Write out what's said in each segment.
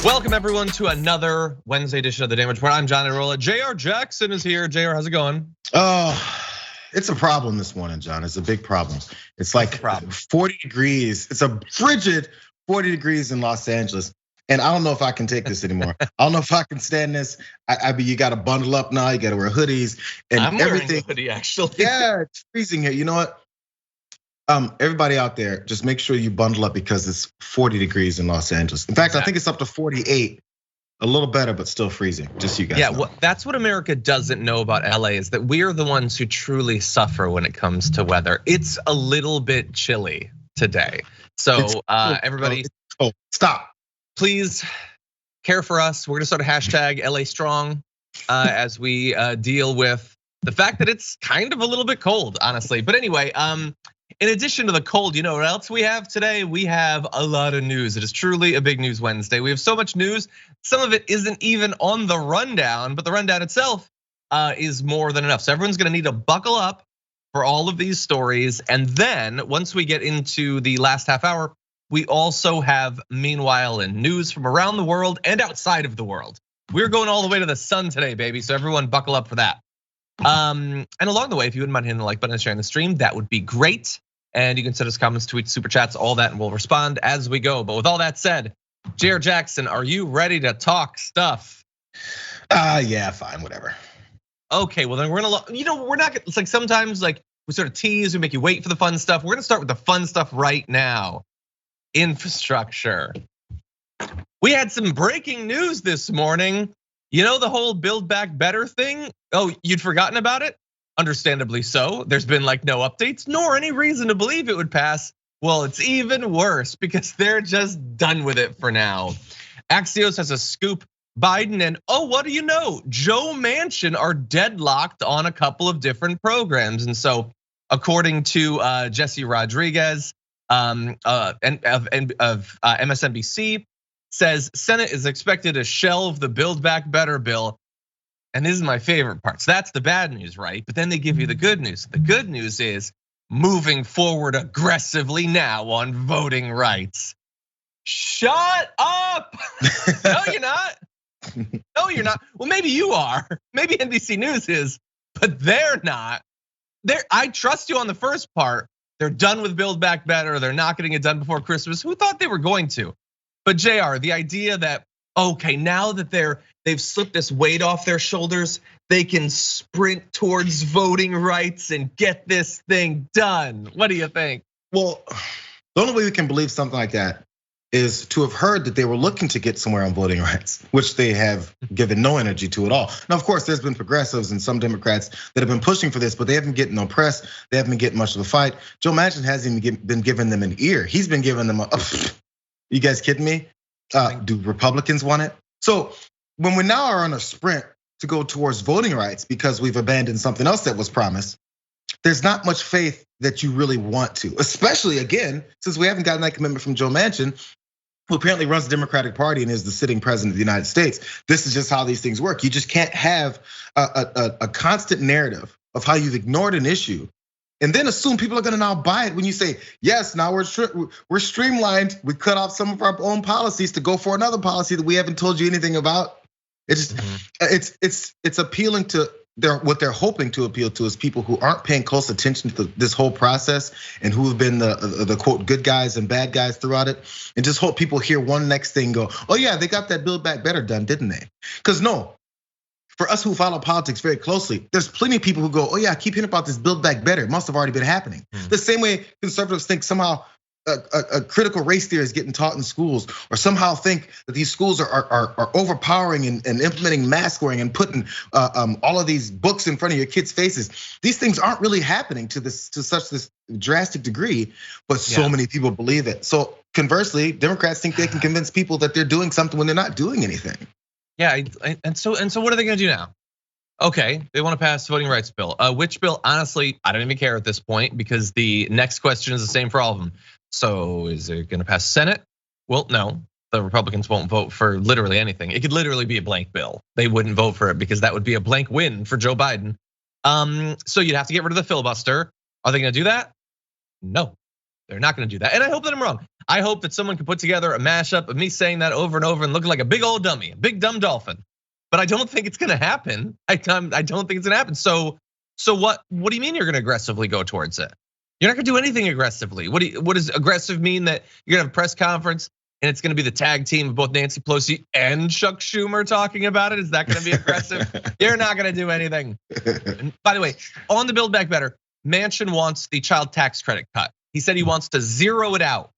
Welcome everyone to another Wednesday edition of the Damage Report. I'm John Arola. Jayar Jackson is here. Jayar, how's it going? Oh, it's a problem this morning, John. It's a big problem. It's like 40 degrees. It's a frigid 40 degrees in Los Angeles. And I don't know if I can take this anymore. I don't know if I can stand this. I mean, you got to bundle up now. You got to wear hoodies and I'm everything. Wearing a hoodie, actually. Yeah, it's freezing here. You know what? Everybody out there, just make sure you bundle up because it's 40 degrees in Los Angeles. In fact, I think it's up to 48. A little better, but still freezing. Just so you guys know. Well, that's what America doesn't know about LA is that we're the ones who truly suffer when it comes to weather. It's a little bit chilly today. So everybody, stop. Please care for us. We're gonna start a hashtag LA Strong as we deal with the fact that it's kind of a little bit cold, honestly. But anyway, in addition to the cold, you know what else we have today? We have a lot of news. It is truly a big news Wednesday. We have so much news. Some of it isn't even on the rundown, but the rundown itself is more than enough. So everyone's gonna need to buckle up for all of these stories. And then once we get into the last half hour, we also have meanwhile in news from around the world and outside of the world. We're going all the way to the sun today, baby. So everyone buckle up for that. And along the way, if you wouldn't mind hitting the like button and sharing the stream, that would be great. And you can send us comments, tweets, super chats, all that, and we'll respond as we go. But with all that said, Jayar Jackson, are you ready to talk stuff? Yeah, fine, whatever. Okay, well then we're not. It's like sometimes like we sort of tease, we make you wait for the fun stuff. We're gonna start with the fun stuff right now. Infrastructure. We had some breaking news this morning. You know the whole Build Back Better thing? Oh, you'd forgotten about it? Understandably so. There's been like no updates, nor any reason to believe it would pass. Well, it's even worse because they're just done with it for now. Axios has a scoop. Biden and what do you know? Joe Manchin are deadlocked on a couple of different programs. And so according to Jesse Rodriguez of MSNBC, says Senate is expected to shelve the Build Back Better bill. And this is my favorite part. So that's the bad news, right? But then they give you the good news. The good news is moving forward aggressively now on voting rights. Shut up. No, you're not. No, you're not. Well, maybe you are. Maybe NBC News is, but they're not. I trust you on the first part. They're done with Build Back Better. They're not getting it done before Christmas. Who thought they were going to? But Jayar, the idea that, okay, now that they've slipped this weight off their shoulders, they can sprint towards voting rights and get this thing done. What do you think? Well, the only way we can believe something like that is to have heard that they were looking to get somewhere on voting rights, which they have given no energy to at all. Now, of course, there's been progressives and some Democrats that have been pushing for this, but they haven't getting no press. They haven't been getting much of a fight. Joe Manchin hasn't even been giving them an ear. He's been giving them you guys kidding me? Do Republicans want it? So when we now are on a sprint to go towards voting rights because we've abandoned something else that was promised, there's not much faith that you really want to, especially again, since we haven't gotten that commitment from Joe Manchin, who apparently runs the Democratic Party and is the sitting president of the United States. This is just how these things work. You just can't have a constant narrative of how you've ignored an issue and then assume people are gonna now buy it when you say, yes, now we're streamlined. We cut off some of our own policies to go for another policy that we haven't told you anything about. It's just, it's appealing to what they're hoping to appeal to is people who aren't paying close attention to this whole process and who have been the quote good guys and bad guys throughout it, and just hope people hear one next thing go, oh yeah, they got that Build Back Better done, didn't they? Because no, for us who follow politics very closely, there's plenty of people who go, oh yeah, I keep hearing about this Build Back Better. It must have already been happening. The same way conservatives think somehow a critical race theory is getting taught in schools, or somehow think that these schools are overpowering and implementing mask wearing and putting all of these books in front of your kids' faces. These things aren't really happening to such this drastic degree, but so many people believe it. So conversely, Democrats think they can convince people that they're doing something when they're not doing anything. Yeah, and so what are they gonna do now? Okay, they want to pass the voting rights bill. Which bill? Honestly, I don't even care at this point because the next question is the same for all of them. So is it gonna pass Senate? Well, no, the Republicans won't vote for literally anything. It could literally be a blank bill. They wouldn't vote for it because that would be a blank win for Joe Biden. So you'd have to get rid of the filibuster. Are they gonna do that? No, they're not gonna do that. And I hope that I'm wrong. I hope that someone can put together a mashup of me saying that over and over and looking like a big old dummy, a big dumb dolphin. But I don't think it's gonna happen. I don't think it's gonna happen. So what do you mean you're gonna aggressively go towards it? You're not gonna do anything aggressively. What does aggressive mean? That you're gonna have a press conference and it's gonna be the tag team of both Nancy Pelosi and Chuck Schumer talking about it? Is that gonna be aggressive? You're not gonna do anything. And by the way, on the Build Back Better, Manchin wants the child tax credit cut. He said he wants to zero it out.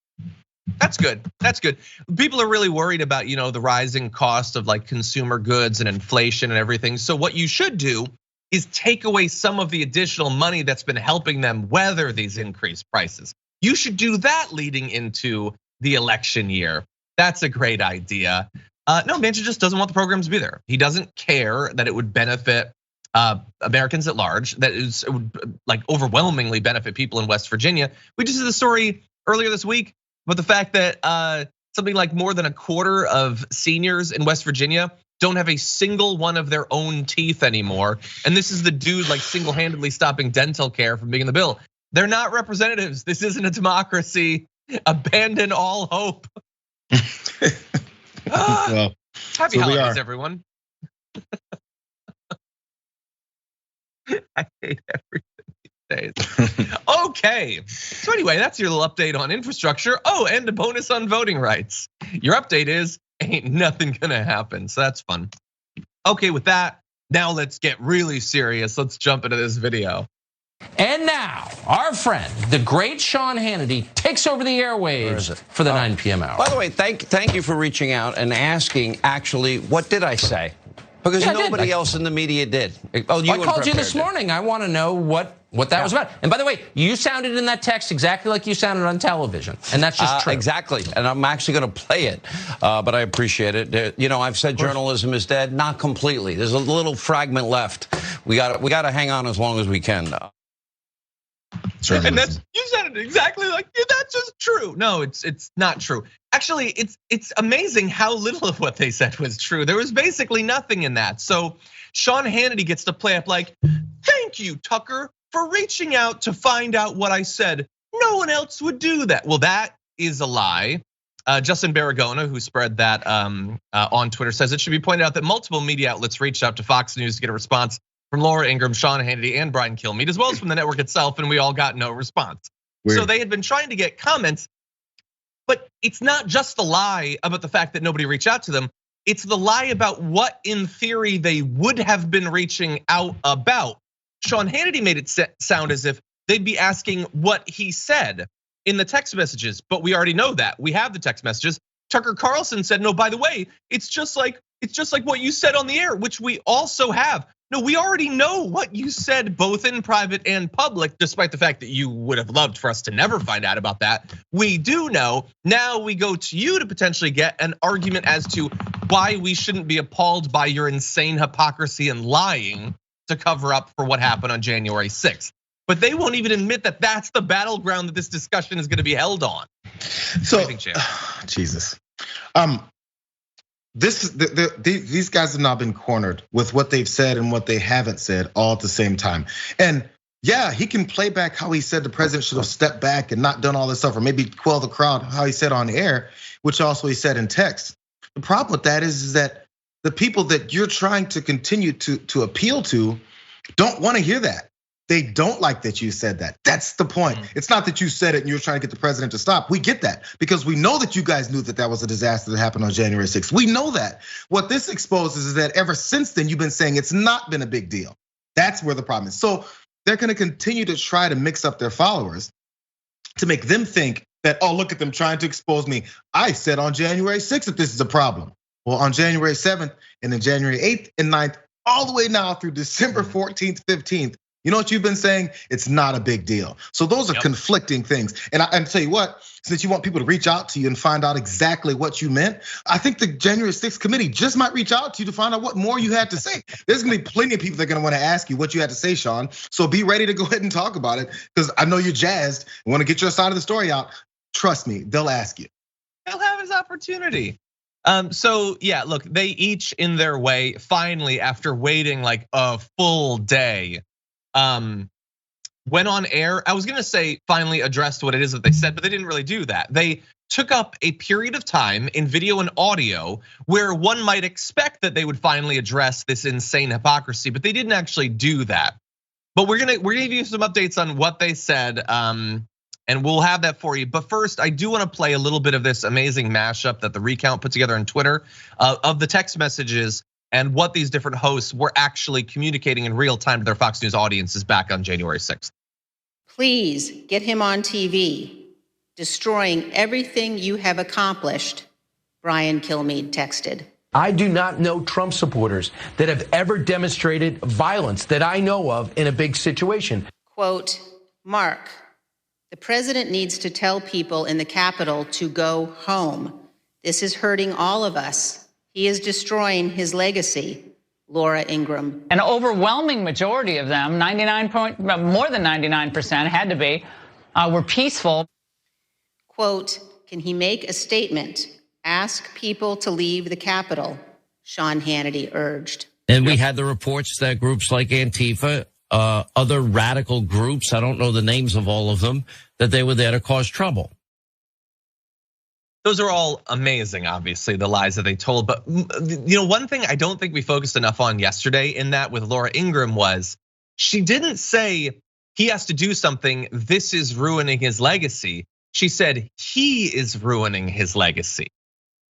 That's good. That's good. People are really worried about, the rising cost of like consumer goods and inflation and everything. So what you should do is take away some of the additional money that's been helping them weather these increased prices. You should do that leading into the election year. That's a great idea. No, Manchin just doesn't want the programs to be there. He doesn't care that it would benefit Americans at large, that it would like overwhelmingly benefit people in West Virginia. We just did a story earlier this week about the fact that something like more than a quarter of seniors in West Virginia don't have a single one of their own teeth anymore. And this is the dude like single-handedly stopping dental care from being in the bill. They're not representatives. This isn't a democracy. Abandon all hope. Well, happy holidays, everyone. I hate everything these days. Okay, so anyway, that's your little update on infrastructure. Oh, and a bonus on voting rights. Your update is ain't nothing gonna happen, so that's fun. Okay, with that, now let's get really serious. Let's jump into this video. And now, our friend, the great Sean Hannity, takes over the airwaves for the 9 p.m. hour. By the way, thank you for reaching out and asking, actually, what did I say? Because nobody else in the media did. Oh, I called you this morning. I want to know what that was about. And by the way, you sounded in that text exactly like you sounded on television, and that's just true. Exactly, and I'm actually going to play it, but I appreciate it. I've said journalism is dead. Not completely. There's a little fragment left. We got to hang on as long as we can. And you said it exactly like that's just true. No, it's not true. Actually, it's amazing how little of what they said was true. There was basically nothing in that. So Sean Hannity gets to play up like, thank you, Tucker, for reaching out to find out what I said. No one else would do that. Well, that is a lie. Justin Baragona, who spread that on Twitter, says it should be pointed out that multiple media outlets reached out to Fox News to get a response from Laura Ingraham, Sean Hannity, and Brian Kilmeade, as well as from the network itself, and we all got no response. Weird. So they had been trying to get comments, but it's not just the lie about the fact that nobody reached out to them. It's the lie about what, in theory, they would have been reaching out about. Sean Hannity made it sound as if they'd be asking what he said in the text messages, but we already know that. We have the text messages. Tucker Carlson said, no, by the way, it's just like what you said on the air, which we also have. No, we already know what you said both in private and public, despite the fact that you would have loved for us to never find out about that. We do know. Now we go to you to potentially get an argument as to why we shouldn't be appalled by your insane hypocrisy and lying to cover up for what happened on January 6th. But they won't even admit that that's the battleground that this discussion is going to be held on. So, Jesus. These guys have now been cornered with what they've said and what they haven't said all at the same time. And yeah, he can play back how he said the president should have stepped back and not done all this stuff, or maybe quell the crowd, how he said on air, which also he said in text. The problem with that is that the people that you're trying to continue to appeal to don't want to hear that. They don't like that you said that. That's the point. It's not that you said it and you're trying to get the president to stop. We get that because we know that you guys knew that was a disaster that happened on January 6th. We know that. What this exposes is that ever since then, you've been saying it's not been a big deal. That's where the problem is. So they're gonna continue to try to mix up their followers to make them think that, oh, look at them trying to expose me. I said on January 6th that this is a problem. Well, on January 7th and then January 8th and 9th, all the way now through December 14th, 15th, you know what you've been saying? It's not a big deal. So those are conflicting things. And I tell you what, since you want people to reach out to you and find out exactly what you meant, I think the January 6th committee just might reach out to you to find out what more you had to say. There's gonna be plenty of people that are gonna wanna ask you what you had to say, Sean. So be ready to go ahead and talk about it, because I know you're jazzed and wanna get your side of the story out. Trust me, they'll ask you. He'll have his opportunity. So yeah, look, they each in their way, finally, after waiting like a full day, went on air. I was gonna say finally addressed what it is that they said, but they didn't really do that. They took up a period of time in video and audio where one might expect that they would finally address this insane hypocrisy, but they didn't actually do that. But we're gonna give you some updates on what they said, and we'll have that for you. But first, I do want to play a little bit of this amazing mashup that the Recount put together on Twitter of the text messages and what these different hosts were actually communicating in real time to their Fox News audiences back on January 6th. Please get him on TV. Destroying everything you have accomplished, Brian Kilmeade texted. I do not know Trump supporters that have ever demonstrated violence that I know of in a big situation. Quote, Mark, the president needs to tell people in the Capitol to go home. This is hurting all of us. He is destroying his legacy. Laura Ingraham. An overwhelming majority of them, more than 99% had to be, were peaceful. Quote, can he make a statement? Ask people to leave the Capitol, Sean Hannity urged. And we had the reports that groups like Antifa, other radical groups, I don't know the names of all of them, that they were there to cause trouble. Those are all amazing, obviously, the lies that they told. But one thing I don't think we focused enough on yesterday in that with Laura Ingraham was she didn't say he has to do something, this is ruining his legacy. She said he is ruining his legacy.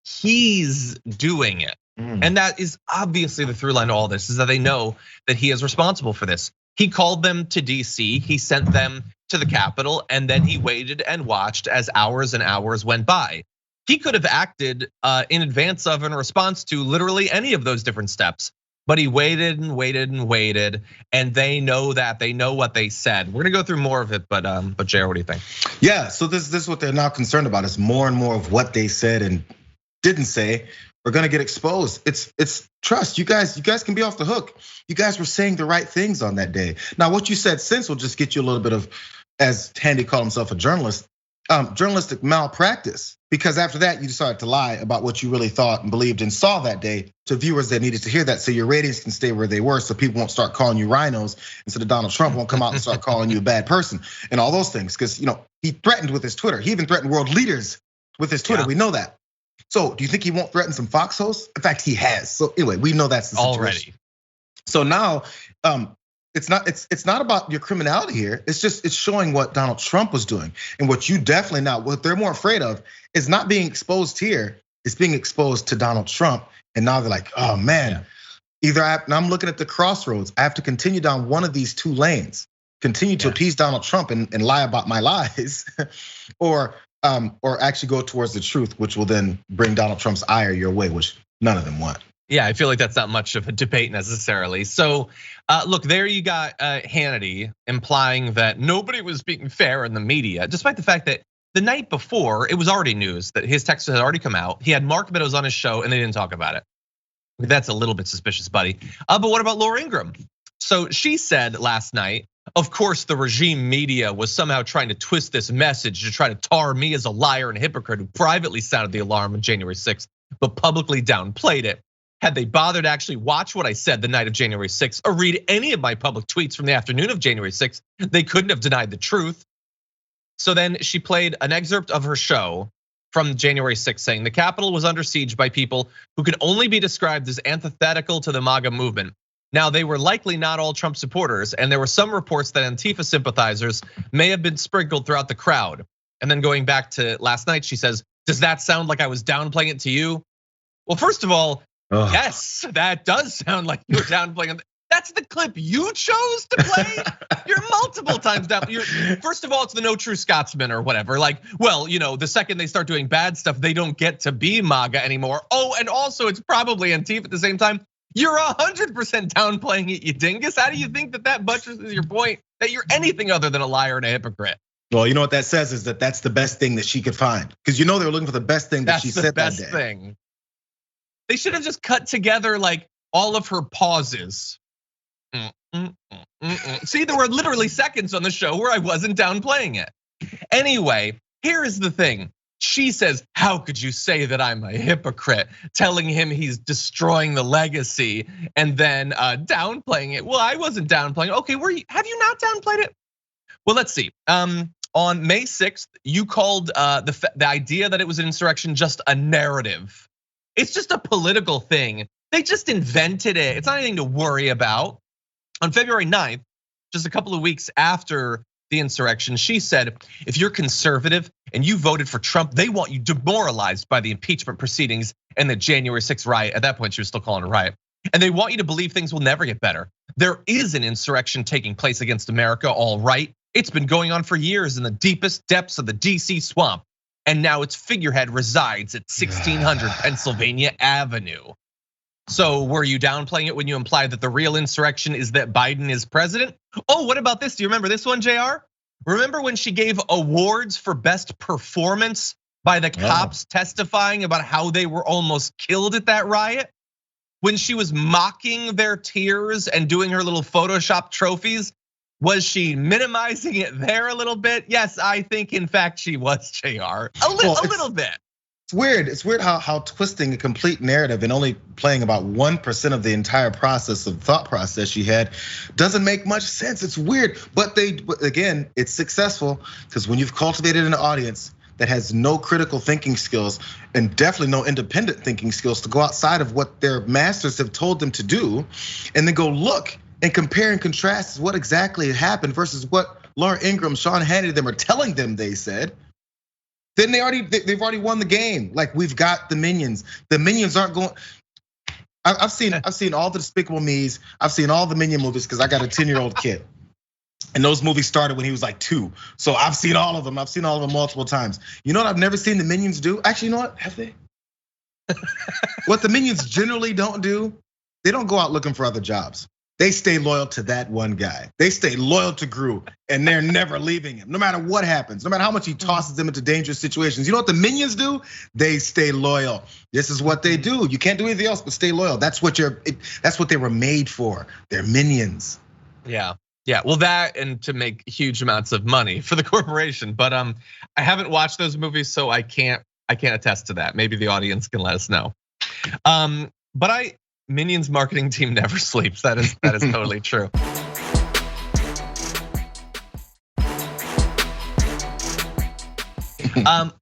He's doing it. And that is obviously the through line to all this, is that they know that he is responsible for this. He called them to DC, he sent them to the Capitol, and then he waited and watched as hours and hours went by. He could have acted in advance of and response to literally any of those different steps, but he waited and waited and waited, and they know that, they know what they said. We're gonna go through more of it, but Jayar, what do you think? Yeah, so this is what they're now concerned about, is more and more of what they said and didn't say are gonna get exposed. It's trust, you guys can be off the hook. You guys were saying the right things on that day. Now, what you said since will just get you a little bit of, as Tandy called himself a journalist, journalistic malpractice. Because after that, you decided to lie about what you really thought and believed and saw that day to viewers that needed to hear that, so your ratings can stay where they were, so people won't start calling you rhinos, and so that Donald Trump won't come out and start calling you a bad person and all those things. Because he threatened with his Twitter. He even threatened world leaders with his Twitter. Yeah. We know that. So do you think he won't threaten some Fox hosts? In fact, he has. So anyway, we know that's the situation. Already. So now, it's not about your criminality here. It's showing what Donald Trump was doing, and what you definitely not. What they're more afraid of is not being exposed here. It's being exposed to Donald Trump, and now they're like, oh man, either I'm looking at the crossroads. I have to continue down one of these two lanes, continue to appease Donald Trump and lie about my lies, or actually go towards the truth, which will then bring Donald Trump's ire your way, which none of them want. Yeah, I feel like that's not much of a debate necessarily. So look, there you got Hannity implying that nobody was being fair in the media, despite the fact that the night before, it was already news that his text had already come out. He had Mark Meadows on his show and they didn't talk about it. That's a little bit suspicious, buddy. But what about Laura Ingraham? So she said last night, of course, the regime media was somehow trying to twist this message to try to tar me as a liar and a hypocrite who privately sounded the alarm on January 6th, but publicly downplayed it. Had they bothered to actually watch what I said the night of January 6th or read any of my public tweets from the afternoon of January 6th, they couldn't have denied the truth. So then she played an excerpt of her show from January 6th saying the Capitol was under siege by people who could only be described as antithetical to the MAGA movement. Now, they were likely not all Trump supporters, and there were some reports that Antifa sympathizers may have been sprinkled throughout the crowd. And then going back to last night, she says, does that sound like I was downplaying it to you? Well, first of all, yes, that does sound like you're downplaying. That's the clip you chose to play. You're multiple times down. First of all, it's the no true Scotsman or whatever. Like, well, the second they start doing bad stuff, they don't get to be MAGA anymore. Oh, and also it's probably Antifa at the same time. You're 100% downplaying it, you dingus. How do you think that buttresses your point that you're anything other than a liar and a hypocrite? Well, you know what that says is that that's the best thing that she could find, because they were looking for the best thing that she said that day. That's the best thing. They should have just cut together like all of her pauses. See, there were literally seconds on the show where I wasn't downplaying it. Anyway, here is the thing. She says, how could you say that I'm a hypocrite? Telling him he's destroying the legacy and then downplaying it. Well, I wasn't downplaying. Okay, have you not downplayed it? Well, let's see. On May 6th, you called the idea that it was an insurrection just a narrative. It's just a political thing. They just invented it. It's not anything to worry about. On February 9th, just a couple of weeks after the insurrection, she said, if you're conservative and you voted for Trump, they want you demoralized by the impeachment proceedings and the January 6th riot. At that point, she was still calling it a riot. And they want you to believe things will never get better. There is an insurrection taking place against America, all right. It's been going on for years in the deepest depths of the DC swamp. And now its figurehead resides at 1600 Pennsylvania Avenue. So were you downplaying it when you implied that the real insurrection is that Biden is president? Oh, what about this? Do you remember this one, Jayar? Remember when she gave awards for best performance by the cops testifying about how they were almost killed at that riot? When she was mocking their tears and doing her little Photoshop trophies, was she minimizing it there a little bit? Yes, I think in fact she was, Jayar. A little bit. It's weird. It's weird how twisting a complete narrative and only playing about 1% of the entire process of thought process she had doesn't make much sense. It's weird, but again, it's successful because when you've cultivated an audience that has no critical thinking skills and definitely no independent thinking skills to go outside of what their masters have told them to do, and then go look and compare and contrast what exactly happened versus what Laura Ingraham, Sean Hannity, them are telling them they said. Then they've already won the game. Like, we've got the minions. The minions aren't going. I've seen all the Despicable Me's. I've seen all the Minion movies because I got a 10-year-old kid. And those movies started when he was like 2. So I've seen all of them. I've seen all of them multiple times. You know what I've never seen the Minions do? Actually, you know what? Have they? What the Minions generally don't do, they don't go out looking for other jobs. They stay loyal to that one guy. They stay loyal to Gru, and they're never leaving him, no matter what happens, no matter how much he tosses them into dangerous situations. You know what the Minions do? They stay loyal. This is what they do. You can't do anything else but stay loyal. That's what they were made for. They're minions. Yeah. Well, that and to make huge amounts of money for the corporation. But I haven't watched those movies, so I can't attest to that. Maybe the audience can let us know. But Minion's marketing team never sleeps. That is totally true.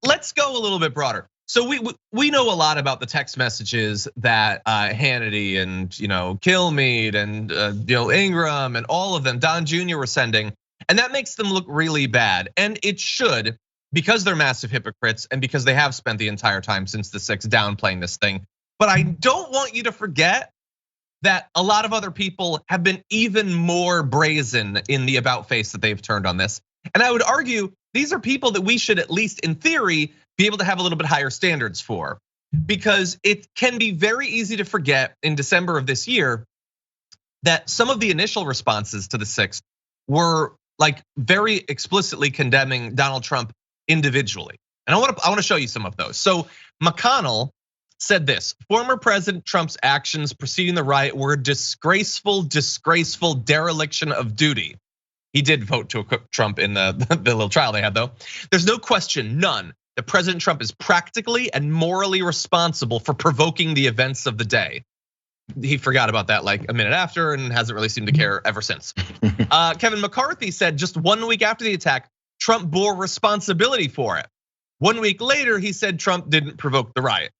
Let's go a little bit broader. So we know a lot about the text messages that Hannity and Kilmeade and Ingram and all of them, Don Jr. were sending, and that makes them look really bad. And it should, because they're massive hypocrites and because they have spent the entire time since the 6th downplaying this thing. But I don't want you to forget that a lot of other people have been even more brazen in the about face that they've turned on this. And I would argue these are people that we should, at least in theory, be able to have a little bit higher standards for. Because it can be very easy to forget in December of this year that some of the initial responses to the 6th were like very explicitly condemning Donald Trump individually. And I want to show you some of those. So McConnell said this: former President Trump's actions preceding the riot were a disgraceful dereliction of duty. He did vote to acquit Trump in the little trial they had, though. There's no question, none, that President Trump is practically and morally responsible for provoking the events of the day. He forgot about that like a minute after and hasn't really seemed to care ever since. Kevin McCarthy said just 1 week after the attack, Trump bore responsibility for it. 1 week later, he said Trump didn't provoke the riot.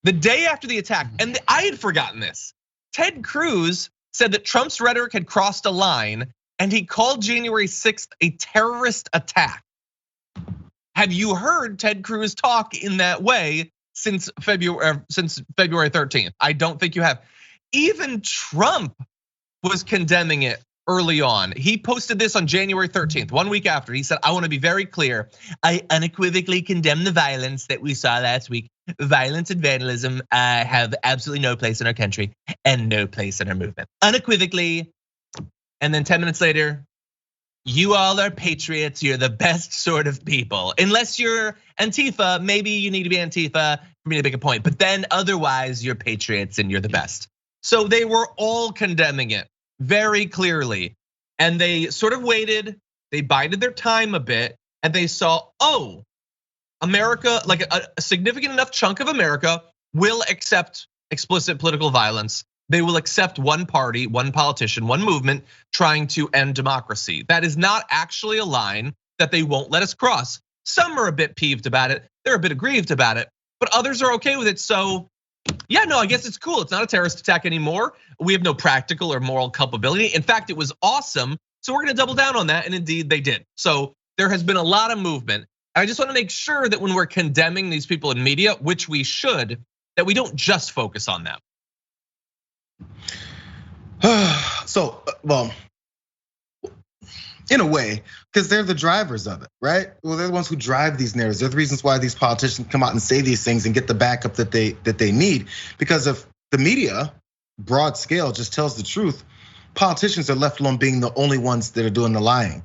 The day after the attack, and I had forgotten this, Ted Cruz said that Trump's rhetoric had crossed a line and he called January 6th a terrorist attack. Have you heard Ted Cruz talk in that way since February 13th? I don't think you have. Even Trump was condemning it early on. He posted this on January 13th, 1 week after. He said, I want to be very clear. I unequivocally condemn the violence that we saw last week. Violence and vandalism have absolutely no place in our country and no place in our movement. Unequivocally. And then 10 minutes later, you all are patriots. You're the best sort of people. Unless you're Antifa, maybe you need to be Antifa for me to make a point. But then otherwise, you're patriots and you're the best. So they were all condemning it very clearly. And they sort of waited, they bided their time a bit, and they saw, oh, America, like a significant enough chunk of America will accept explicit political violence. They will accept one party, one politician, one movement trying to end democracy. That is not actually a line that they won't let us cross. Some are a bit peeved about it. They're a bit aggrieved about it, but others are okay with it. So yeah, no, I guess it's cool. It's not a terrorist attack anymore. We have no practical or moral culpability. In fact, it was awesome. So we're gonna double down on that, and indeed they did. So there has been a lot of movement. I just wanna make sure that when we're condemning these people in media, which we should, that we don't just focus on them. So, well, in a way, because they're the drivers of it, right? Well, they're the ones who drive these narratives. They're the reasons why these politicians come out and say these things and get the backup that they need. Because if the media, broad scale, just tells the truth, politicians are left alone being the only ones that are doing the lying.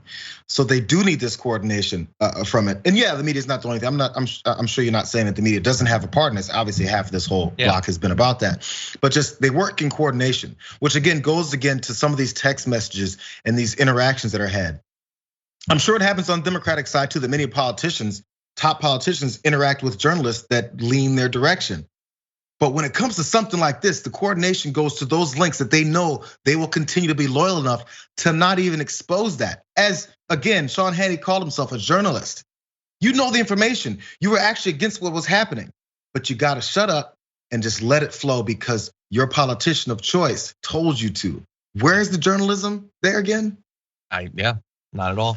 So they do need this coordination from it. And yeah, the media is not the only thing. I'm sure you're not saying that the media doesn't have a part in this. Obviously, half of this whole block has been about that. But just they work in coordination, which again goes to some of these text messages and these interactions that are had. I'm sure it happens on the Democratic side too, that many politicians, top politicians, interact with journalists that lean their direction. But when it comes to something like this, the coordination goes to those links that they know they will continue to be loyal enough to not even expose that. As again, Sean Hannity called himself a journalist. You know the information. You were actually against what was happening, but you gotta shut up and just let it flow because your politician of choice told you to. Where's the journalism there again? Yeah, not at all.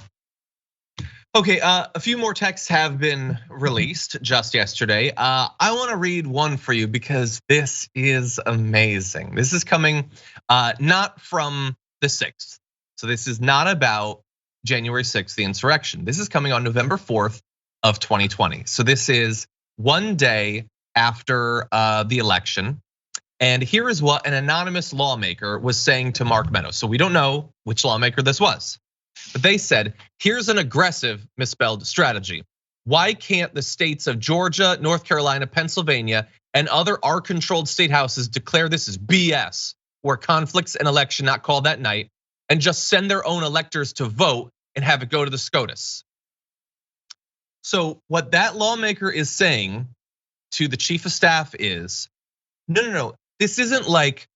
Okay, a few more texts have been released just yesterday. I wanna read one for you because this is amazing. This is coming not from the 6th. So this is not about January 6th, the insurrection. This is coming on November 4th of 2020. So this is one day after the election. And here is what an anonymous lawmaker was saying to Mark Meadows. So we don't know which lawmaker this was. But they said, here's an aggressive misspelled strategy. Why can't the states of Georgia, North Carolina, Pennsylvania, and other R-controlled state houses declare this is BS, where conflicts and election not called that night, and just send their own electors to vote and have it go to the SCOTUS? So what that lawmaker is saying to the chief of staff is, no, this isn't like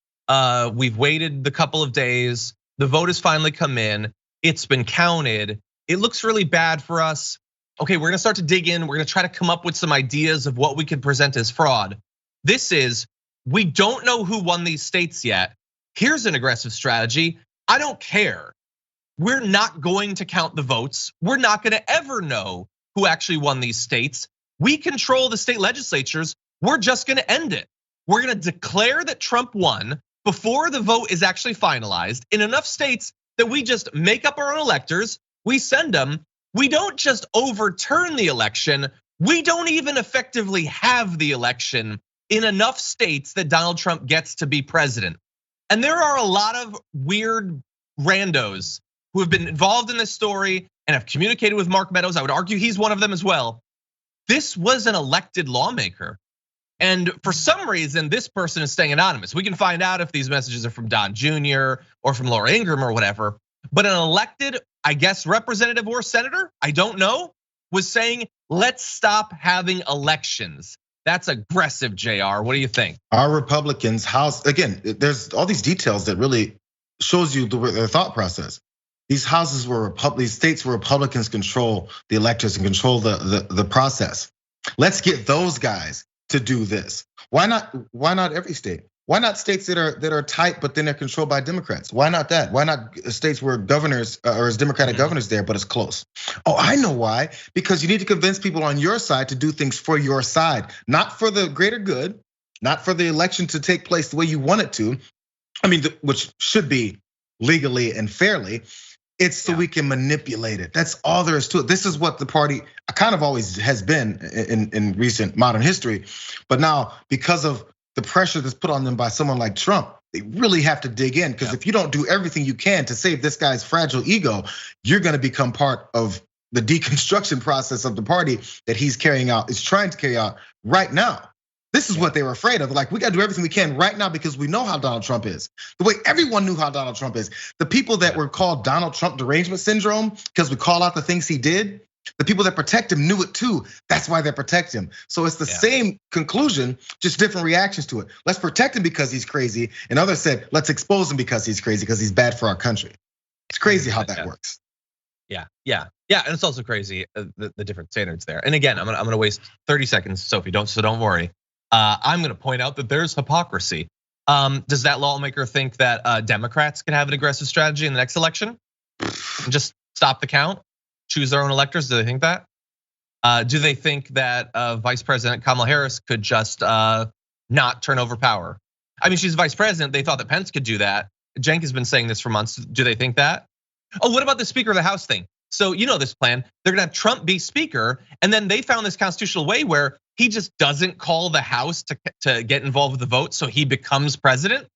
we've waited the couple of days, the vote has finally come in, it's been counted. It looks really bad for us. Okay, we're gonna start to dig in. We're gonna try to come up with some ideas of what we could present as fraud. This is, we don't know who won these states yet. Here's an aggressive strategy. I don't care. We're not going to count the votes. We're not gonna ever know who actually won these states. We control the state legislatures. We're just gonna end it. We're gonna declare that Trump won before the vote is actually finalized in enough states that we just make up our own electors, we send them. We don't just overturn the election. We don't even effectively have the election in enough states that Donald Trump gets to be president. And there are a lot of weird randos who have been involved in this story and have communicated with Mark Meadows. I would argue he's one of them as well. This was an elected lawmaker. And for some reason, this person is staying anonymous. We can find out if these messages are from Don Jr. or from Laura Ingraham or whatever. But an elected, I guess, representative or senator, I don't know, was saying, let's stop having elections. That's aggressive, Jayar. What do you think? Our Republicans, House, again, there's all these details that really shows you their thought process. These houses were these states where Republicans control the electors and control the process. Let's get those guys to do this. Why not every state? Why not states that are tight, but then they're controlled by Democrats? Why not that? Why not states where governors or as Democratic governors there, but it's close? Oh, I know why. Because you need to convince people on your side to do things for your side, not for the greater good, not for the election to take place the way you want it to. I mean, which should be legally and fairly. It's so we can manipulate it. That's all there is to it. This is what the party kind of always has been in recent modern history. But now, because of the pressure that's put on them by someone like Trump, they really have to dig in. Because if you don't do everything you can to save this guy's fragile ego, you're gonna become part of the deconstruction process of the party that he's trying to carry out right now. This is what they were afraid of. Like, we gotta do everything we can right now because we know how Donald Trump is. The way everyone knew how Donald Trump is. The people that were called Donald Trump derangement syndrome because we call out the things he did, the people that protect him knew it too. That's why they protect him. So it's the same conclusion, just different reactions to it. Let's protect him because he's crazy. And others said, let's expose him because he's crazy, because he's bad for our country. It's crazy how that works. Yeah, and it's also crazy the different standards there. And again, I'm gonna waste 30 seconds, Sophie. Don't worry. I'm gonna point out that there's hypocrisy. Does that lawmaker think that Democrats can have an aggressive strategy in the next election and just stop the count, choose their own electors? Do they think that? Do they think that Vice President Kamala Harris could just not turn over power? I mean, she's vice president. They thought that Pence could do that. Cenk has been saying this for months. Do they think that? Oh, what about the Speaker of the House thing? So you know this plan. They're gonna have Trump be Speaker, and then they found this constitutional way where he just doesn't call the House to get involved with the vote, so he becomes president.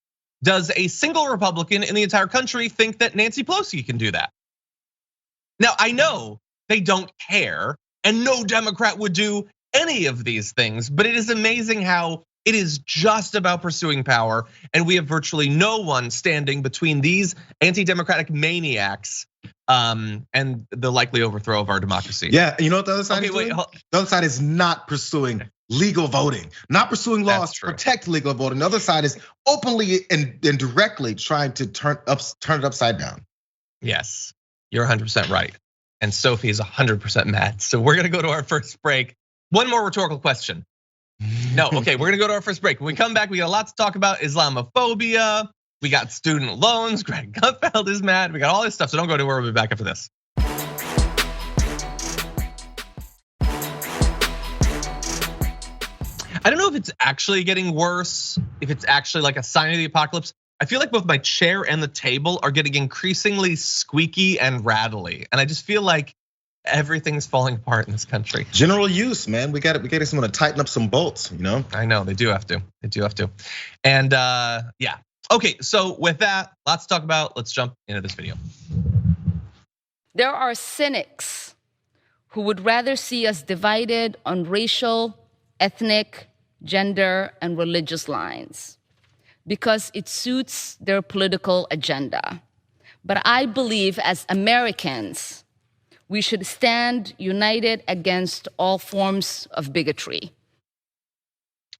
Does a single Republican in the entire country think that Nancy Pelosi can do that? Now, I know they don't care, and no Democrat would do any of these things, but it is amazing how it is just about pursuing power, and we have virtually no one standing between these anti-democratic maniacs and the likely overthrow of our democracy. Yeah, you know what the other side is doing? The other side is not pursuing legal voting, not pursuing laws to protect legal voting. The other side is openly and directly trying to turn it upside down. Yes, you're 100% right. And Sophie is 100% mad. So we're gonna go to our first break. One more rhetorical question. No, okay, we're gonna go to our first break. When we come back, we got a lot to talk about: Islamophobia. We got student loans. Greg Gutfeld is mad. We got all this stuff. So don't go anywhere. We'll be back after this. I don't know if it's actually getting worse, if it's actually like a sign of the apocalypse. I feel like both my chair and the table are getting increasingly squeaky and rattly, and I just feel like everything's falling apart in this country. General use, man. We got someone to tighten up some bolts, you know? I know, they do have to. And yeah. Okay, so with that, lots to talk about. Let's jump into this video. There are cynics who would rather see us divided on racial, ethnic, gender, and religious lines because it suits their political agenda. But I believe as Americans, we should stand united against all forms of bigotry.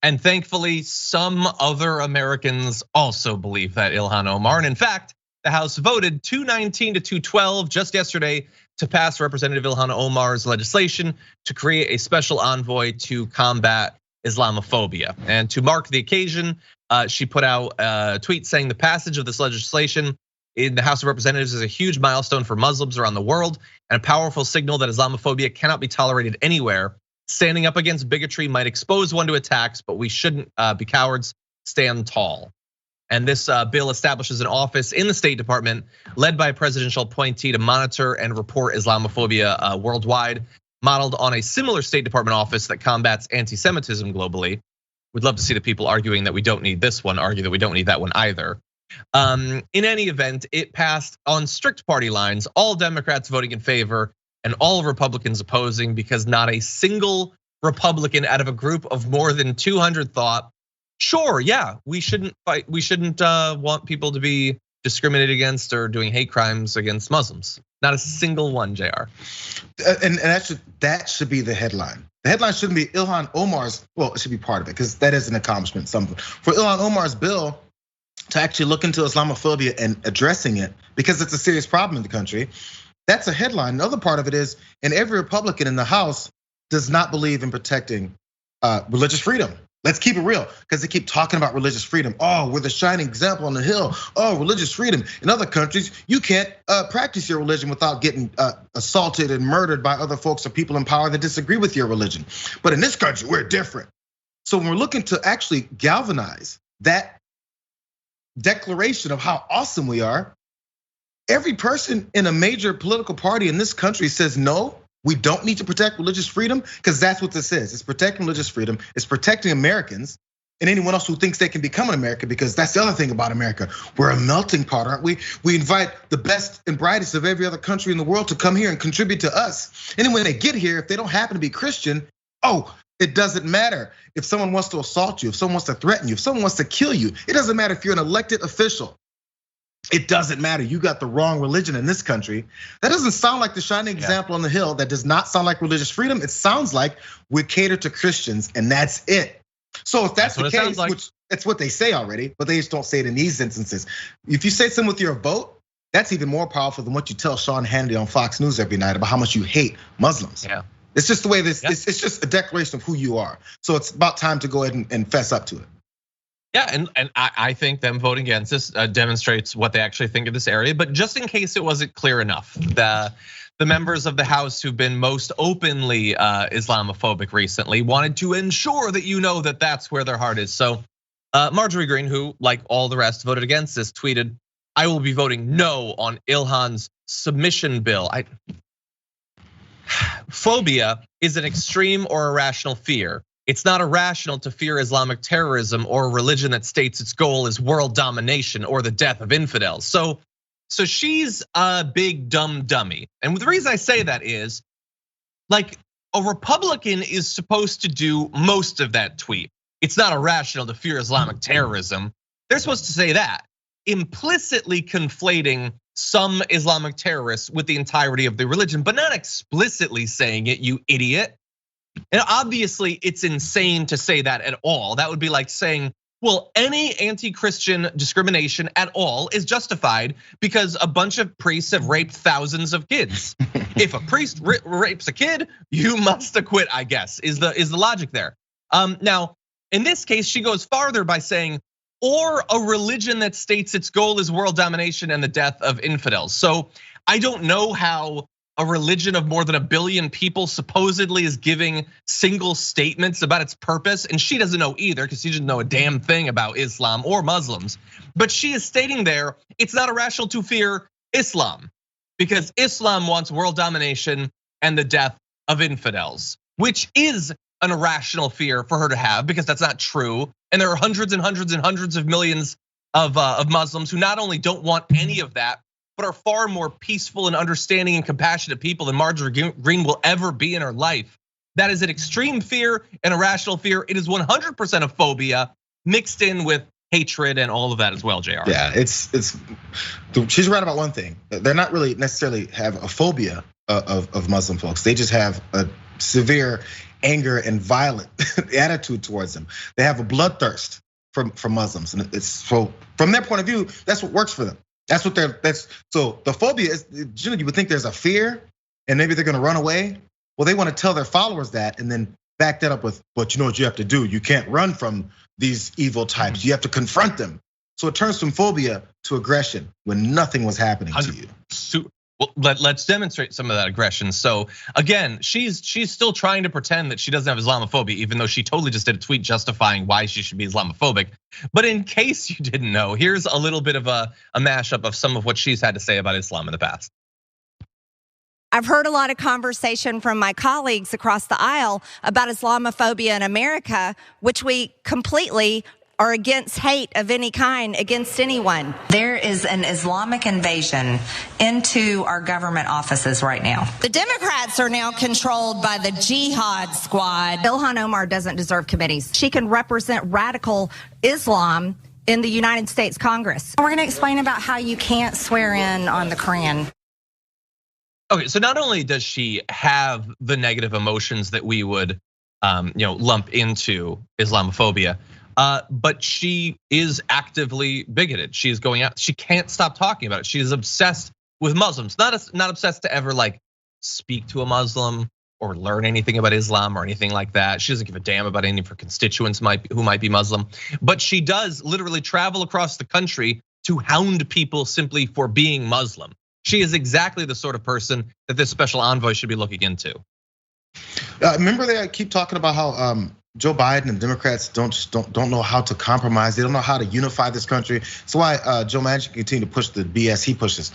And thankfully, some other Americans also believe that, Ilhan Omar. And in fact, the House voted 219 to 212 just yesterday to pass Representative Ilhan Omar's legislation to create a special envoy to combat Islamophobia. And to mark the occasion, she put out a tweet saying the passage of this legislation in the House of Representatives is a huge milestone for Muslims around the world and a powerful signal that Islamophobia cannot be tolerated anywhere. Standing up against bigotry might expose one to attacks, but we shouldn't be cowards. Stand tall. And this bill establishes an office in the State Department led by a presidential appointee to monitor and report Islamophobia worldwide, modeled on a similar State Department office that combats anti-Semitism globally. We'd love to see the people arguing that we don't need this one argue that we don't need that one either. In any event, it passed on strict party lines, all Democrats voting in favor and all Republicans opposing, because not a single Republican out of a group of more than 200 thought, sure, yeah, we shouldn't fight. We shouldn't want people to be discriminated against or doing hate crimes against Muslims. Not a single one, Jayar. And that should be the headline. The headline shouldn't be Ilhan Omar's, well, it should be part of it because that is an accomplishment. For Ilhan Omar's bill to actually look into Islamophobia and addressing it because it's a serious problem in the country. That's a headline. Another part of it is, and every Republican in the House does not believe in protecting religious freedom. Let's keep it real, because they keep talking about religious freedom. Oh, we're the shining example on the hill. Oh, religious freedom. In other countries, you can't practice your religion without getting assaulted and murdered by other folks or people in power that disagree with your religion. But in this country, we're different. So when we're looking to actually galvanize that declaration of how awesome we are, every person in a major political party in this country says, no, we don't need to protect religious freedom, because that's what this is. It's protecting religious freedom. It's protecting Americans and anyone else who thinks they can become an American, because that's the other thing about America. We're a melting pot, aren't we? We invite the best and brightest of every other country in the world to come here and contribute to us. And then when they get here, if they don't happen to be Christian, it doesn't matter if someone wants to assault you, if someone wants to threaten you, if someone wants to kill you. It doesn't matter if you're an elected official. It doesn't matter. You got the wrong religion in this country. That doesn't sound like the shining example on the hill. That does not sound like religious freedom. It sounds like we cater to Christians and that's it. So if that's the case, which that's what they say already, but they just don't say it in these instances. If you say something with your vote, That's even more powerful than what you tell Sean Hannity on Fox News every night about how much you hate Muslims. Yeah. It's just the way this, it's just a declaration of who you are. So it's about time to go ahead and fess up to it. Yeah, and I think them voting against this demonstrates what they actually think of this area. But just in case it wasn't clear enough, the members of the House who've been most openly Islamophobic recently wanted to ensure that you know that that's where their heart is. So Marjorie Greene, who like all the rest voted against this, tweeted, "I will be voting no on Ilhan's submission bill. Phobia is an extreme or irrational fear. It's not irrational to fear Islamic terrorism or a religion that states its goal is world domination or the death of infidels." So she's a big dumb dummy. And the reason I say that is, like, a Republican is supposed to do most of that tweet. It's not irrational to fear Islamic terrorism. They're supposed to say that, implicitly conflating some Islamic terrorists with the entirety of the religion, but not explicitly saying it, you idiot. And obviously it's insane to say that at all. That would be like saying, well, any anti-Christian discrimination at all is justified because a bunch of priests have raped thousands of kids. If a priest rapes a kid, you must acquit, I guess, is the logic there. Now, in this case, she goes farther by saying, or a religion that states its goal is world domination and the death of infidels. So I don't know how a religion of more than 1 billion people supposedly is giving single statements about its purpose. And she doesn't know either, because she doesn't know a damn thing about Islam or Muslims. But she is stating there, it's not irrational to fear Islam, because Islam wants world domination and the death of infidels, which is an irrational fear for her to have, because that's not true. And there are hundreds and hundreds and hundreds of millions of Muslims who not only don't want any of that, but are far more peaceful and understanding and compassionate people than Marjorie Greene will ever be in her life. That is an extreme fear, an irrational fear. It is 100% a phobia mixed in with hatred and all of that as well, Jayar. Yeah, she's right about one thing. They're not really necessarily have a phobia of Muslim folks. They just have a severe anger and violent attitude towards them. They have a bloodthirst from Muslims, and it's so from their point of view, that's what works for them. That's what so the phobia is. You would think there's a fear, and maybe they're going to run away. Well, they want to tell their followers that, and then back that up with, but you know what you have to do? You can't run from these evil types. You have to confront them. So it turns from phobia to aggression when nothing was happening to you. Well, let's demonstrate some of that aggression. So again, she's still trying to pretend that she doesn't have Islamophobia, even though she totally just did a tweet justifying why she should be Islamophobic. But in case you didn't know, here's a little bit of a mashup of some of what she's had to say about Islam in the past. I've heard a lot of conversation from my colleagues across the aisle about Islamophobia in America, which we completely are against hate of any kind against anyone. There is an Islamic invasion into our government offices right now. The Democrats are now controlled by the jihad squad. Ilhan Omar doesn't deserve committees. She can represent radical Islam in the United States Congress. We're going to explain about how you can't swear in on the Quran. Okay, so not only does she have the negative emotions that we would lump into Islamophobia, but she is actively bigoted. She is going out. She can't stop talking about it. She is obsessed with Muslims. Not obsessed to ever like speak to a Muslim or learn anything about Islam or anything like that. She doesn't give a damn about any of her constituents who might be Muslim. But she does literally travel across the country to hound people simply for being Muslim. She is exactly the sort of person that this special envoy should be looking into. Remember they keep talking about how Joe Biden and Democrats don't know how to compromise. They don't know how to unify this country. That's why Joe Manchin continue to push the BS he pushes.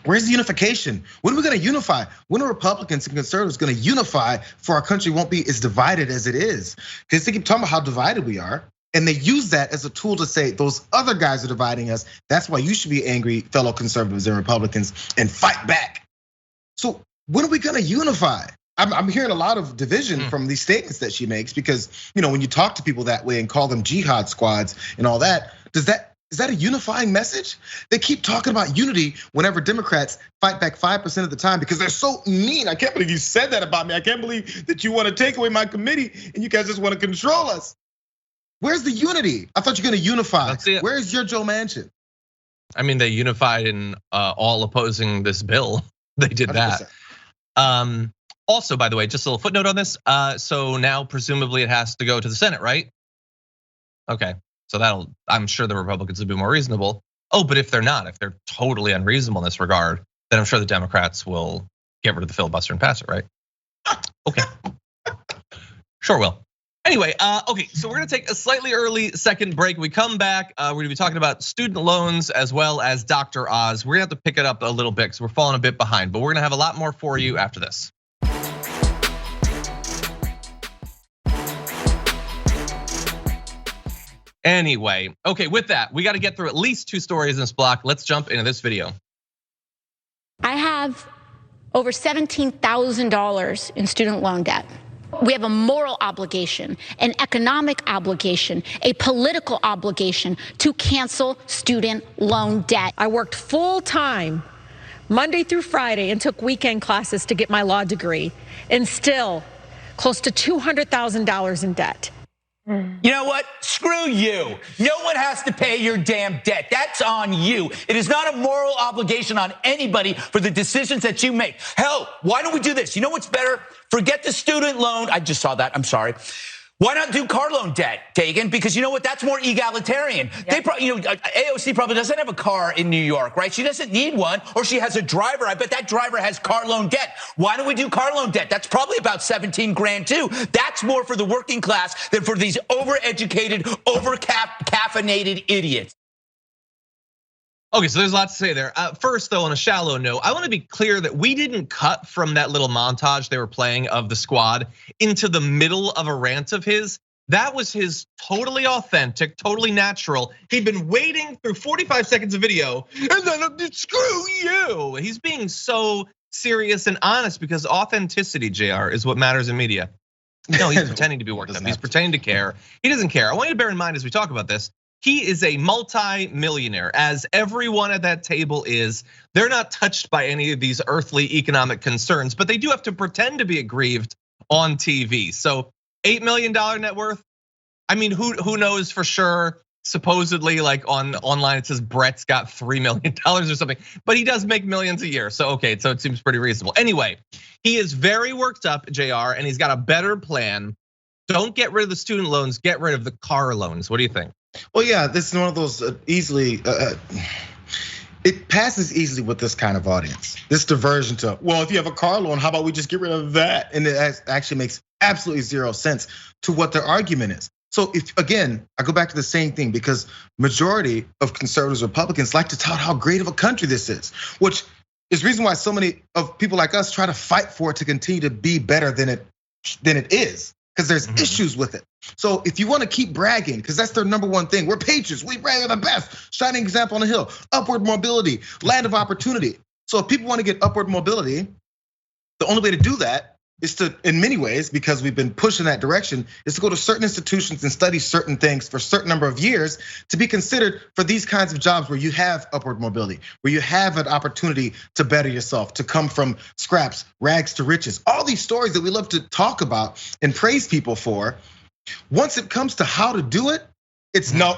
Where's the unification? When are we going to unify? When are Republicans and conservatives going to unify for our country won't be as divided as it is? Because they keep talking about how divided we are. And they use that as a tool to say those other guys are dividing us. That's why you should be angry, fellow conservatives and Republicans, and fight back. So when are we going to unify? I'm hearing a lot of division from these statements that she makes because when you talk to people that way and call them jihad squads and all that, is that a unifying message? They keep talking about unity whenever Democrats fight back 5% of the time because they're so mean. I can't believe you said that about me. I can't believe that you want to take away my committee and you guys just want to control us. Where's the unity? I thought you were going to unify. Where's your Joe Manchin? I mean, they unified in all opposing this bill. They did that. 100%. Also, by the way, just a little footnote on this. So now presumably it has to go to the Senate, right? Okay, so I'm sure the Republicans will be more reasonable. Oh, but if they're not, if they're totally unreasonable in this regard, then I'm sure the Democrats will get rid of the filibuster and pass it, right? Okay, sure will. Anyway, okay, so we're gonna take a slightly early second break. When we come back, we're gonna be talking about student loans as well as Dr. Oz. We're gonna have to pick it up a little bit because we're falling a bit behind, but we're gonna have a lot more for you after this. Anyway, okay, with that, we gotta get through at least 2 stories in this block. Let's jump into this video. I have over $17,000 in student loan debt. We have a moral obligation, an economic obligation, a political obligation to cancel student loan debt. I worked full time, Monday through Friday, and took weekend classes to get my law degree, and still close to $200,000 in debt. You know what? Screw you. No one has to pay your damn debt. That's on you. It is not a moral obligation on anybody for the decisions that you make. Hell, why don't we do this? You know what's better? Forget the student loan. I just saw that. I'm sorry. Why not do car loan debt, Kagan? Because you know what? That's more egalitarian. Yep. They probably, AOC probably doesn't have a car in New York, right? She doesn't need one, or she has a driver. I bet that driver has car loan debt. Why don't we do car loan debt? That's probably about 17 grand too. That's more for the working class than for these overeducated, over-caffeinated idiots. Okay, so there's a lot to say there. First, though, on a shallow note, I want to be clear that we didn't cut from that little montage they were playing of the squad into the middle of a rant of his. That was his totally authentic, totally natural. He'd been waiting through 45 seconds of video, and then screw you. He's being so serious and honest because authenticity, Jayar, is what matters in media. No, he's pretending to be worked up. He's pretending to care. He doesn't care. I want you to bear in mind as we talk about this, he is a multi-millionaire, as everyone at that table is. They're not touched by any of these earthly economic concerns, but they do have to pretend to be aggrieved on TV. So $8 million net worth. I mean, who knows for sure? Supposedly, like online, it says Brett's got $3 million or something, but he does make millions a year. So okay, so it seems pretty reasonable. Anyway, he is very worked up, Jayar, and he's got a better plan. Don't get rid of the student loans, get rid of the car loans. What do you think? Well, yeah, this is one of those easily, it passes easily with this kind of audience. This diversion to, well, if you have a car loan, how about we just get rid of that? And it actually makes absolutely zero sense to what their argument is. So if, again, I go back to the same thing because majority of conservatives, Republicans like to tout how great of a country this is, which is the reason why so many of people like us try to fight for it to continue to be better than it is. Because there's issues with it. So if you want to keep bragging, because that's their number one thing, we're patriots, we brag are the best, shining example on the hill, upward mobility, land of opportunity. So if people want to get upward mobility, the only way to do that is to, in many ways, because we've been pushing that direction, is to go to certain institutions and study certain things for a certain number of years to be considered for these kinds of jobs where you have upward mobility, where you have an opportunity to better yourself, to come from scraps, rags to riches. All these stories that we love to talk about and praise people for. Once it comes to how to do it, it's no,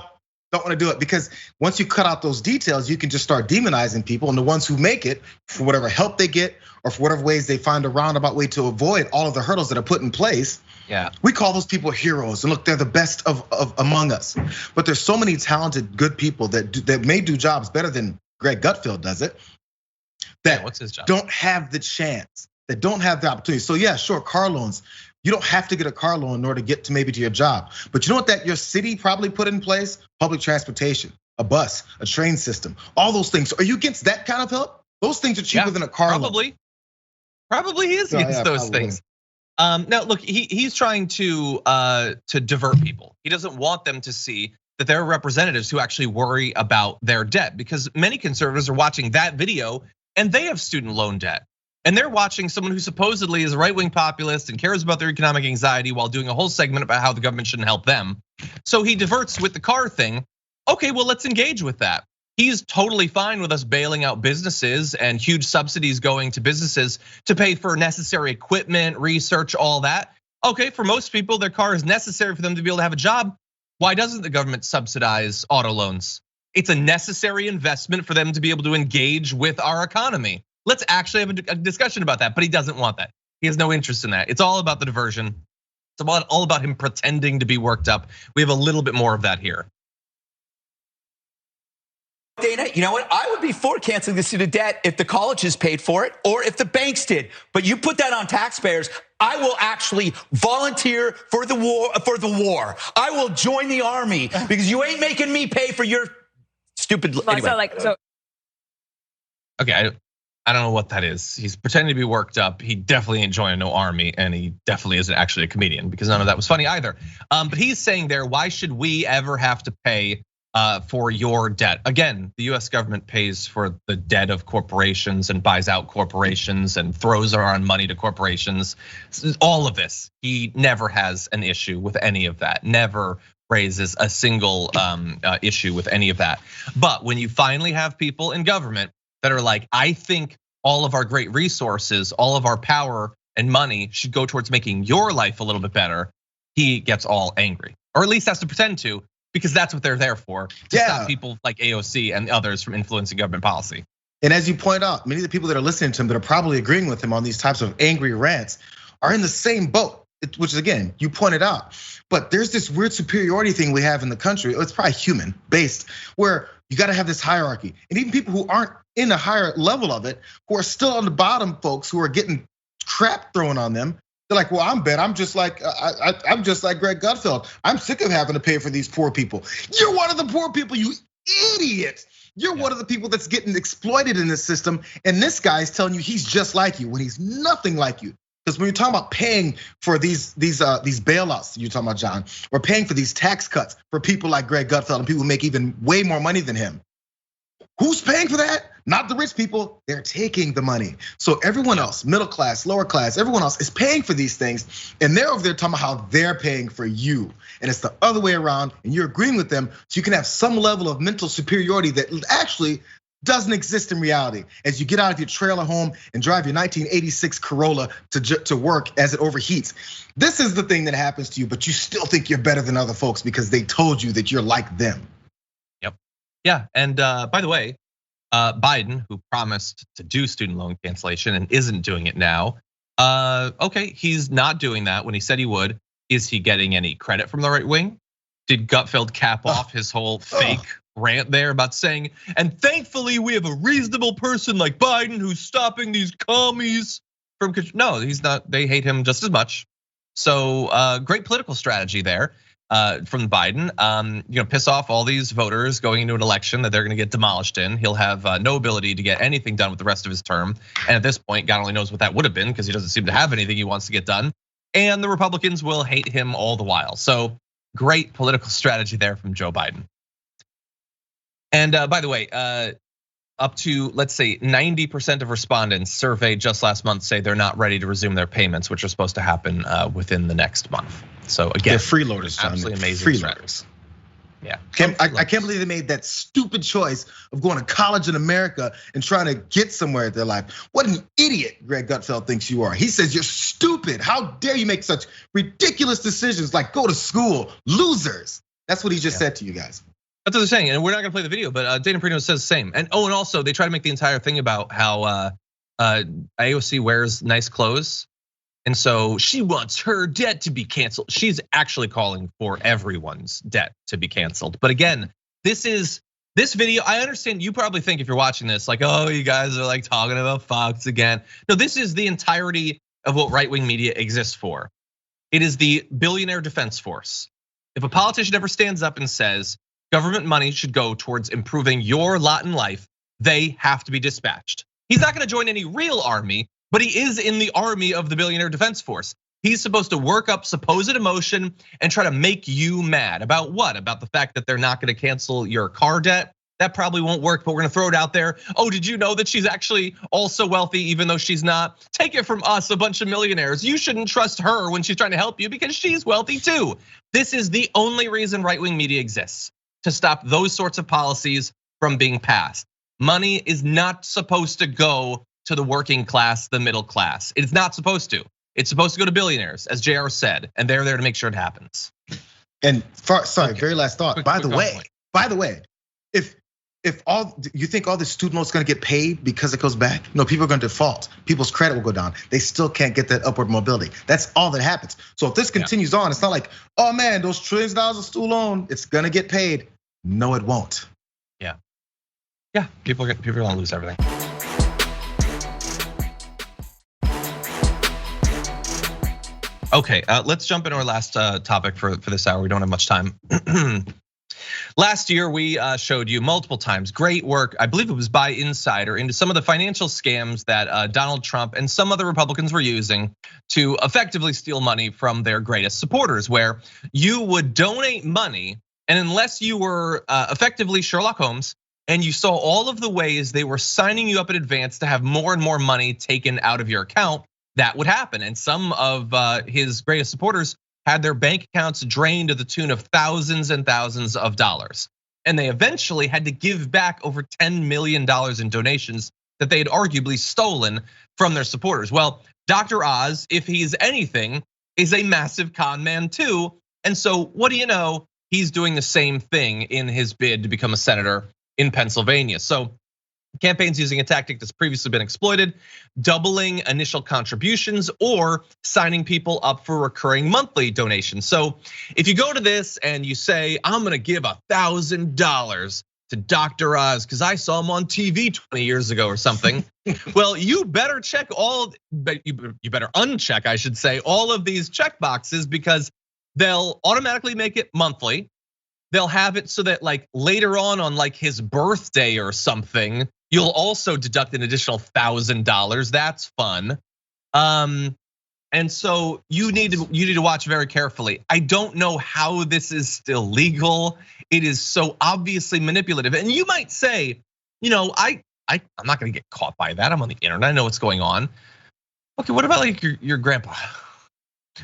don't want to do it, because once you cut out those details, you can just start demonizing people, and the ones who make it for whatever help they get or for whatever ways they find a roundabout way to avoid all of the hurdles that are put in place. Yeah, we call those people heroes, and look, they're the best of among us. But there's so many talented, good people that may do jobs better than Greg Gutfeld does it. That what's his job? Don't have the chance, that don't have the opportunity. So yeah, sure, car loans. You don't have to get a car loan in order to get to maybe to your job. But you know what that your city probably put in place? Public transportation, a bus, a train system, all those things. Are you against that kind of help? Those things are cheaper than a car loan. Probably he is against those things. Now look, he's trying to divert people. He doesn't want them to see that there are representatives who actually worry about their debt, because many conservatives are watching that video and they have student loan debt. And they're watching someone who supposedly is a right-wing populist and cares about their economic anxiety while doing a whole segment about how the government shouldn't help them. So he diverts with the car thing. Okay, well, let's engage with that. He's totally fine with us bailing out businesses and huge subsidies going to businesses to pay for necessary equipment, research, all that. Okay, for most people, their car is necessary for them to be able to have a job. Why doesn't the government subsidize auto loans? It's a necessary investment for them to be able to engage with our economy. Let's actually have a discussion about that, but he doesn't want that. He has no interest in that. It's all about the diversion. It's all about him pretending to be worked up. We have a little bit more of that here. Dana, you know what? I would be for canceling the student debt if the colleges paid for it or if the banks did. But you put that on taxpayers. I will actually volunteer for the war. I will join the army because you ain't making me pay for your stupid. Anyway. Okay, I don't know what that is. He's pretending to be worked up. He definitely ain't joining no army, and he definitely isn't actually a comedian because none of that was funny either. But he's saying there, why should we ever have to pay for your debt? Again, the US government pays for the debt of corporations and buys out corporations and throws around money to corporations. All of this, he never has an issue with any of that, never raises a single issue with any of that. But when you finally have people in government that are like, I think all of our great resources, all of our power and money should go towards making your life a little bit better, he gets all angry, or at least has to pretend to, because that's what they're there for, to stop people like AOC and others from influencing government policy. And as you point out, many of the people that are listening to him that are probably agreeing with him on these types of angry rants are in the same boat, which is, again, you pointed out. But there's this weird superiority thing we have in the country. It's probably human based, where you gotta have this hierarchy. And even people who aren't in a higher level of it, who are still on the bottom folks who are getting crap thrown on them, they're like, well, I'm just like I'm just like Greg Gutfeld. I'm sick of having to pay for these poor people. You're one of the poor people, you idiot. You're one of the people that's getting exploited in this system, and this guy's telling you he's just like you when he's nothing like you. Because when you're talking about paying for these bailouts, you're talking about, John, or paying for these tax cuts for people like Greg Gutfeld and people who make even way more money than him. Who's paying for that? Not the rich people, they're taking the money. So everyone else, middle class, lower class, everyone else is paying for these things. And they're over there talking about how they're paying for you. And it's the other way around, and you're agreeing with them so you can have some level of mental superiority that actually doesn't exist in reality. As you get out of your trailer home and drive your 1986 Corolla to work as it overheats. This is the thing that happens to you, but you still think you're better than other folks because they told you that you're like them. Yep. Yeah, and by the way, Biden, who promised to do student loan cancellation and isn't doing it now. Okay, he's not doing that when he said he would. Is he getting any credit from the right wing? Did Gutfeld cap off his whole fake rant there about saying, and thankfully we have a reasonable person like Biden who's stopping these commies from? No, he's not. They hate him just as much. So great political strategy there. From Biden, piss off all these voters going into an election that they're gonna get demolished in. He'll have no ability to get anything done with the rest of his term. And at this point, God only knows what that would have been because he doesn't seem to have anything he wants to get done. And the Republicans will hate him all the while. So great political strategy there from Joe Biden. And by the way, up to, let's say, 90% of respondents surveyed just last month say they're not ready to resume their payments, which are supposed to happen within the next month. So again, they're freeloaders, John. Absolutely amazing. Freeloaders. Yeah. I can't believe they made that stupid choice of going to college in America and trying to get somewhere in their life. What an idiot Greg Gutfeld thinks you are. He says you're stupid. How dare you make such ridiculous decisions like go to school, losers. That's what he just said to you guys. That's what they're saying, and we're not gonna play the video, but Dana Perino says the same. And also they try to make the entire thing about how AOC wears nice clothes. And so she wants her debt to be canceled. She's actually calling for everyone's debt to be canceled. But again, this video, I understand you probably think if you're watching this, like, oh, you guys are like talking about Fox again. No, this is the entirety of what right-wing media exists for. It is the billionaire defense force. If a politician ever stands up and says government money should go towards improving your lot in life, they have to be dispatched. He's not gonna join any real army, but he is in the army of the billionaire defense force. He's supposed to work up supposed emotion and try to make you mad about what? About the fact that they're not gonna cancel your car debt? That probably won't work, but we're gonna throw it out there. Oh, did you know that she's actually also wealthy even though she's not? Take it from us, a bunch of millionaires. You shouldn't trust her when she's trying to help you because she's wealthy too. This is the only reason right-wing media exists, to stop those sorts of policies from being passed. Money is not supposed to go to the working class, the middle class. It's not supposed to. It's supposed to go to billionaires, as Jayar said, and they're there to make sure it happens. And sorry, very last thought. By the way, if if you think all the student loans going to get paid because it goes back? No, people are going to default. People's credit will go down. They still can't get that upward mobility. That's all that happens. So if this continues on, it's not like, oh man, those trillions of dollars of student loan, it's going to get paid. No, it won't. Yeah, people are going to lose everything. Okay, let's jump into our last topic for this hour. We don't have much time. Last year, we showed you multiple times great work, I believe it was by Insider, into some of the financial scams that Donald Trump and some other Republicans were using to effectively steal money from their greatest supporters, where you would donate money, and unless you were effectively Sherlock Holmes, and you saw all of the ways they were signing you up in advance to have more and more money taken out of your account, that would happen. And some of his greatest supporters had their bank accounts drained to the tune of thousands and thousands of dollars. And they eventually had to give back over $10 million in donations that they had arguably stolen from their supporters. Well, Dr. Oz, if he's anything, is a massive con man too. And so what do you know? He's doing the same thing in his bid to become a senator in Pennsylvania. So campaigns using a tactic that's previously been exploited, doubling initial contributions or signing people up for recurring monthly donations. So if you go to this and you say, I'm gonna give $1,000 to Dr. Oz because I saw him on TV 20 years ago or something, well, you better check you better uncheck, I should say, all of these check boxes because they'll automatically make it monthly. They'll have it so that like later on like his birthday or something, you'll also deduct an additional $1,000. That's fun. And so you need to watch very carefully. I don't know how this is still legal. It is so obviously manipulative. And you might say, I'm not gonna get caught by that. I'm on the internet, I know what's going on. Okay, what about like your grandpa?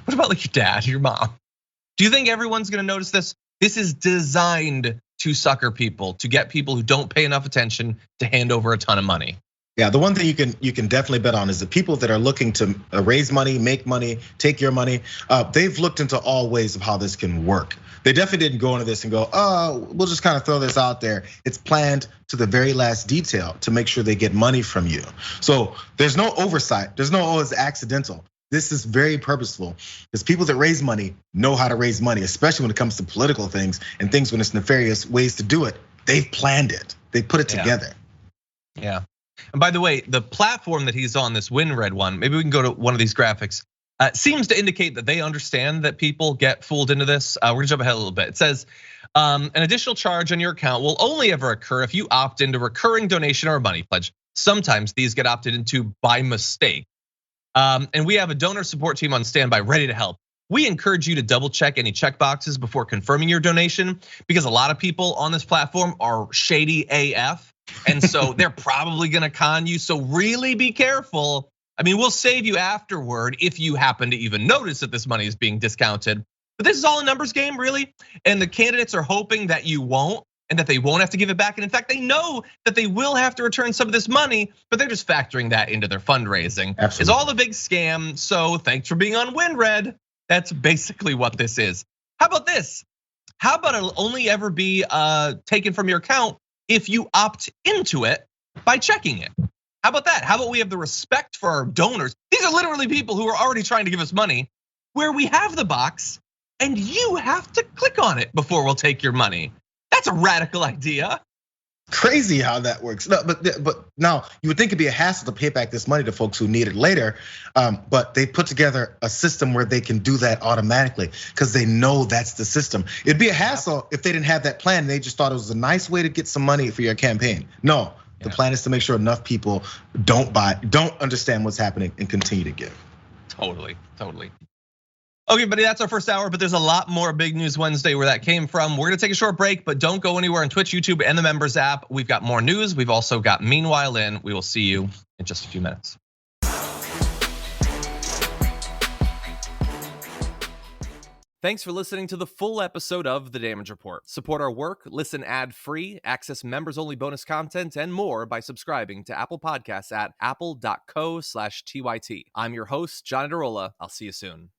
What about like your dad, your mom? Do you think everyone's gonna notice this? This is designed to sucker people, to get people who don't pay enough attention to hand over a ton of money. Yeah, the one thing you can definitely bet on is the people that are looking to raise money, make money, take your money. They've looked into all ways of how this can work. They definitely didn't go into this and go, oh, we'll just kind of throw this out there. It's planned to the very last detail to make sure they get money from you. So there's no oversight. There's no, oh, it's accidental. This is very purposeful because people that raise money know how to raise money, especially when it comes to political things and things when it's nefarious ways to do it. They've planned it. They put it together. Yeah. And by the way, the platform that he's on, this WinRed one, maybe we can go to one of these graphics, seems to indicate that they understand that people get fooled into this. We're gonna jump ahead a little bit. It says, an additional charge on your account will only ever occur if you opt into recurring donation or money pledge. Sometimes these get opted into by mistake. And we have a donor support team on standby ready to help. We encourage you to double check any check boxes before confirming your donation because a lot of people on this platform are shady AF. And so they're probably gonna con you, so really be careful. I mean, we'll save you afterward if you happen to even notice that this money is being discounted. But this is all a numbers game, really. And the candidates are hoping that you won't and that they won't have to give it back. And in fact, they know that they will have to return some of this money, but they're just factoring that into their fundraising. Absolutely. It's all a big scam, so thanks for being on WinRed. That's basically what this is. How about this? How about it'll only ever be taken from your account if you opt into it by checking it? How about that? How about we have the respect for our donors? These are literally people who are already trying to give us money, where we have the box and you have to click on it before we'll take your money. That's a radical idea. Crazy how that works. No, but now you would think it'd be a hassle to pay back this money to folks who need it later. But they put together a system where they can do that automatically because they know that's the system. It'd be a hassle if they didn't have that plan. They just thought it was a nice way to get some money for your campaign. No, the plan is to make sure enough people don't understand what's happening and continue to give. Totally. Okay, buddy, that's our first hour, but there's a lot more Big News Wednesday where that came from. We're gonna take a short break, but don't go anywhere on Twitch, YouTube, and the members app. We've got more news. We've also got Meanwhile in. We will see you in just a few minutes. Thanks for listening to the full episode of The Damage Report. Support our work, listen ad-free, access members-only bonus content, and more by subscribing to Apple Podcasts at apple.co/TYT. I'm your host, John Adarola. I'll see you soon.